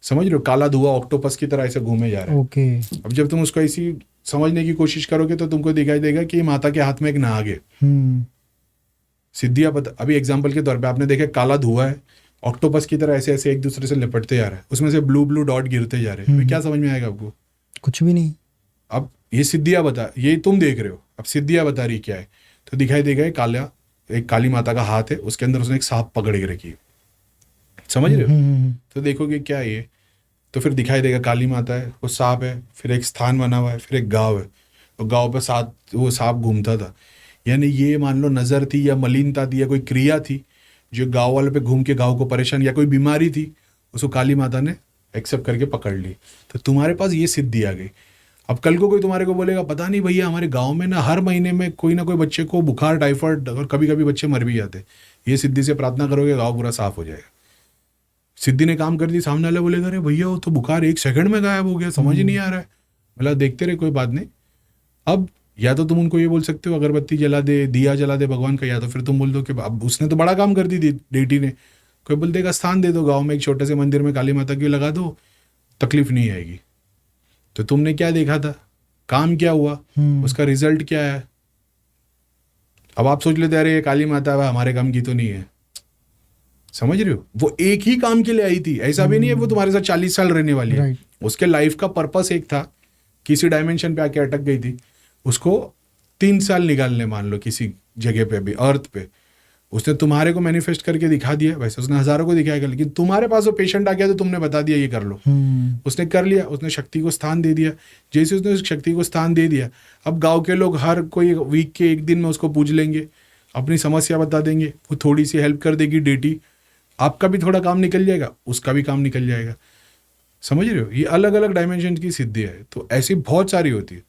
समझ रहे हो, काला धुआं ऑक्टोपस की तरह ऐसे घूमे जा रहा है। ओके। अब जब तुम उसको ऐसी समझने की कोशिश करोगे तो तुमको दिखाई देगा कि माता के हाथ में एक नाग है। सिद्धियां बता, अभी एग्जाम्पल के तौर पे आपने देखा काला धुआं है, ऑक्टोपस की तरह ऐसे ऐसे एक दूसरे से लिपटते जा रहा है, उसमें से ब्लू ब्लू डॉट गिरते जा रहे हैं। अभी क्या समझ में आएगा आपको? कुछ भी नहीं। अब ये सिद्धियां बता, ये तुम देख रहे हो, अब सिद्धियां बता रही क्या है, तो दिखाई देगा एक काली माता का हाथ है, उसके अंदर उसने एक सांप पकड़ के रखी है। समझ रहे हो? तो देखोगे क्या ये, तो फिर दिखाई देगा काली माता है, वो सांप है, फिर एक स्थान बना हुआ है, फिर एक गांव है, और गांव पे साथ वो सांप घूमता था। यानी ये मान लो नजर थी या मलिनता थी या कोई क्रिया थी जो गांव वाले पे घूम के गांव को परेशान, या कोई बीमारी थी, उसको काली माता ने एक्सेप्ट करके पकड़ ली। तो तुम्हारे पास ये सिद्धि आ गई। अब कल को कोई तुम्हारे को बोलेगा पता नहीं भैया हमारे गांव में ना हर महीने में कोई ना कोई बच्चे को बुखार, टाइफाइड, और कभी कभी बच्चे मर भी जाते, ये सिद्धि से प्रार्थना करोगे गाँव पूरा साफ हो जाएगा। सिद्धि ने काम कर दी, सामने वाला बोलेगा अरे भैया वो तो बुखार 1 सेकंड में गायब हो गया, समझ ही नहीं आ रहा है। बोला देखते रहे, कोई बात नहीं। अब या तो तुम उनको ये बोल सकते हो अगरबत्ती जला दे, दिया जला दे भगवान का, या तो फिर तुम बोल दो कि अब उसने तो बड़ा काम कर दी डेटी ने, कोई बोल देगा स्थान दे दो गाँव में, एक छोटे से मंदिर में काली माता की लगा दो, तकलीफ नहीं आएगी। तो तुमने क्या देखा था, काम क्या हुआ, उसका रिजल्ट क्या है। अब आप सोच लेते अरे ये काली माता हमारे काम की तो नहीं है। समझ रहे हो, वो एक ही काम के लिए आई थी, ऐसा भी नहीं है वो तुम्हारे साथ 40 साल रहने वाली है। उसके लाइफ का पर्पस एक था, किसी डायमेंशन पे आके अटक गई थी, उसको 3 साल निकालने मान लो किसी जगह पे भी, अर्थ पे, उसने तुम्हारे को मैनिफेस्ट करके दिखा दिया, वैसे उसने हजारों को दिखाएगा, लेकिन तुम्हारे पास वो पेशेंट आ गया तो तुमने बता दिया ये कर लो, उसने कर लिया, उसने शक्ति को स्थान दे दिया। जैसे उसने शक्ति को स्थान दे दिया, अब गांव के लोग हर कोई वीक के एक दिन में उसको पूज लेंगे, अपनी समस्या बता देंगे, वो थोड़ी सी हेल्प कर देगी डेटी, आपका भी थोड़ा काम निकल जाएगा, उसका भी काम निकल जाएगा। समझ रहे हो, ये अलग अलग डायमेंशन की सिद्धि है। तो ऐसी बहुत सारी होती है।